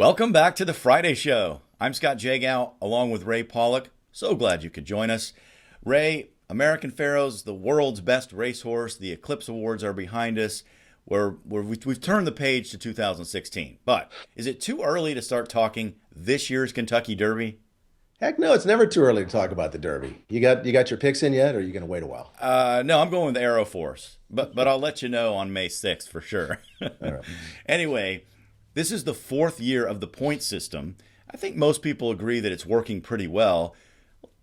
Welcome back to the Friday Show. I'm Scott Jagow, along with Ray Paulick. So glad you could join us. Ray, American Pharoah's the world's best racehorse. The Eclipse Awards are behind us. We've turned the page to 2016. But is it too early to start talking this year's Kentucky Derby? Heck no, it's never too early to talk about the Derby. You got your picks in yet, or are you going to wait a while? No, I'm going with Aero Force, but I'll let you know on May 6th for sure. All right. Anyway, this is the fourth year of the point system. I think most people agree that it's working pretty well.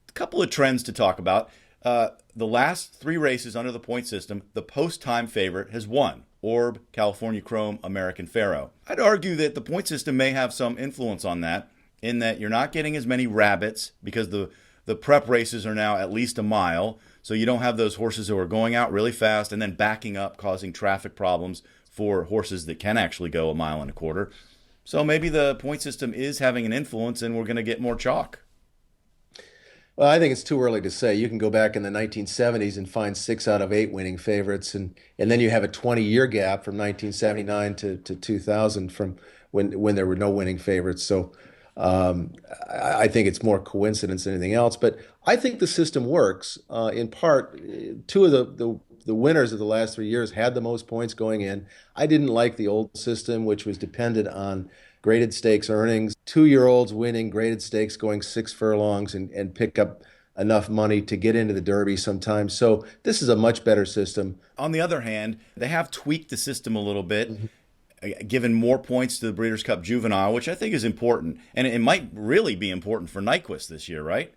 A couple of trends to talk about. The last three races under the point system, the post-time favorite has won. Orb, California Chrome, American Pharoah. I'd argue that the point system may have some influence on that, in that you're not getting as many rabbits because the prep races are now at least a mile. So you don't have those horses who are going out really fast and then backing up, causing traffic problems for horses that can actually go a mile and a quarter. So maybe the point system is having an influence and we're going to get more chalk. Well, I think it's too early to say. You can go back in the 1970s and find 6 out of 8 winning favorites, and then you have a 20-year gap from 1979 to 2000 from when there were no winning favorites. So I think it's more coincidence than anything else. But I think the system works. In part, two of the winners of the last 3 years had the most points going in. I didn't like the old system, which was dependent on graded stakes earnings. 2-year-olds winning graded stakes going 6 furlongs and pick up enough money to get into the Derby sometimes. So this is a much better system. On the other hand, they have tweaked the system a little bit. Given more points to the Breeders' Cup Juvenile, which I think is important. And it might really be important for Nyquist this year, right?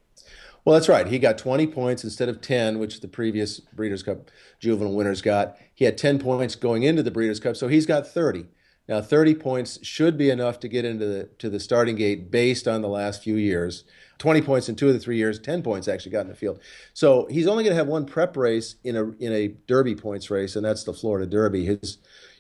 Well, that's right. He got 20 points instead of 10, which the previous Breeders' Cup Juvenile winners got. He had 10 points going into the Breeders' Cup, so he's got 30. Now, 30 points should be enough to get into the starting gate based on the last few years. 20 points in 2 of the 3 years, 10 points actually got in the field. So he's only going to have one prep race in a Derby points race, and that's the Florida Derby.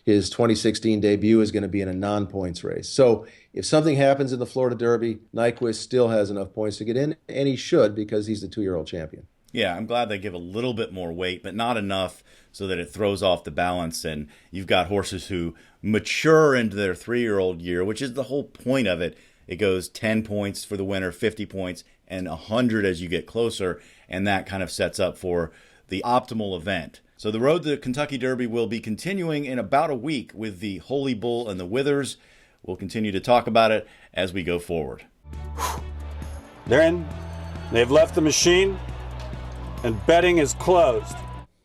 His 2016 debut is going to be in a non-points race. So if something happens in the Florida Derby, Nyquist still has enough points to get in, and he should because he's the 2-year-old champion. Yeah, I'm glad they give a little bit more weight, but not enough so that it throws off the balance. And you've got horses who mature into their 3-year-old year, which is the whole point of it. It goes 10 points for the winner, 50 points, and 100 as you get closer, and that kind of sets up for the optimal event. So the road to the Kentucky Derby will be continuing in about a week with the Holy Bull and the Withers. We'll continue to talk about it as we go forward. They're in. They've left the machine, and betting is closed.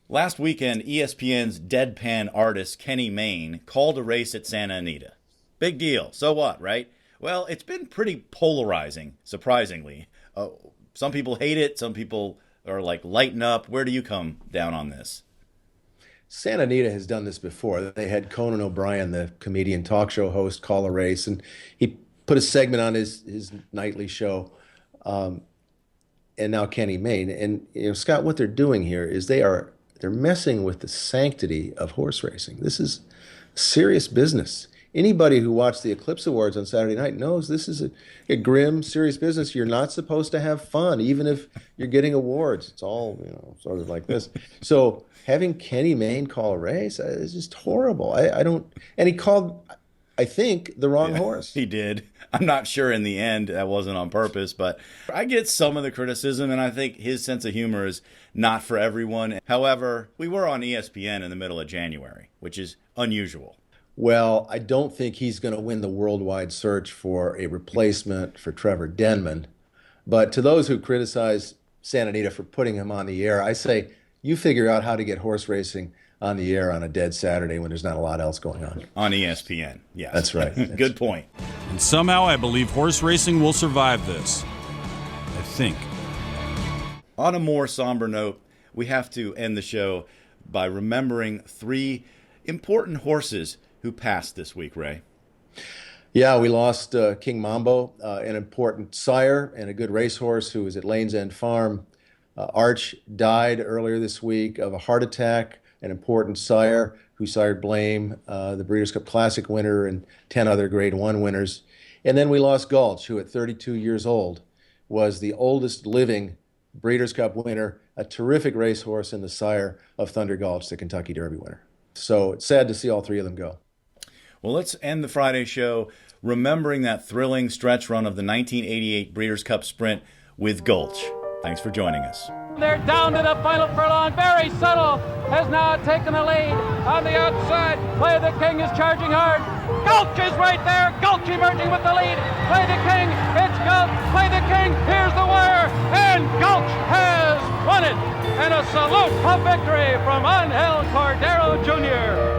Last weekend, ESPN's deadpan artist Kenny Maine called a race at Santa Anita. Big deal. So what, right? Well, it's been pretty polarizing, surprisingly. Some people hate it. Some people are like, lighten up. Where do you come down on this? Santa Anita has done this before. They had Conan O'Brien, the comedian talk show host, call a race, and he put a segment on his nightly show. And now Kenny Maine. And Scott, what they're doing here is they're messing with the sanctity of horse racing. This is serious business. Anybody who watched the Eclipse Awards on Saturday night knows this is a grim, serious business. You're not supposed to have fun, even if you're getting awards. It's all, sort of like this. So having Kenny Maine call a race is just horrible. And he called, I think, the wrong horse. He did. I'm not sure in the end that wasn't on purpose, but I get some of the criticism, and I think his sense of humor is not for everyone. However, we were on ESPN in the middle of January, which is unusual. Well, I don't think he's going to win the worldwide search for a replacement for Trevor Denman. But to those who criticize Santa Anita for putting him on the air, I say you figure out how to get horse racing on the air on a dead Saturday when there's not a lot else going on. On ESPN, yes. That's right. Good point. And somehow I believe horse racing will survive this. I think. On a more somber note, we have to end the show by remembering 3 important horses who passed this week, Ray. Yeah, we lost King Mambo, an important sire and a good racehorse who was at Lane's End Farm. Arch died earlier this week of a heart attack, an important sire who sired Blame, the Breeders' Cup Classic winner, and 10 other Grade 1 winners. And then we lost Gulch, who at 32 years old was the oldest living Breeders' Cup winner, a terrific racehorse and the sire of Thunder Gulch, the Kentucky Derby winner. So it's sad to see all 3 of them go. Well, let's end the Friday show remembering that thrilling stretch run of the 1988 Breeders' Cup Sprint with Gulch. Thanks for joining us. They're down to the final furlong. Very Subtle has now taken the lead on the outside. Play the King is charging hard. Gulch is right there. Gulch emerging with the lead. Play the King. It's Gulch. Play the King. Here's the wire. And Gulch has won it. And a salute of victory from Angel Cordero Jr.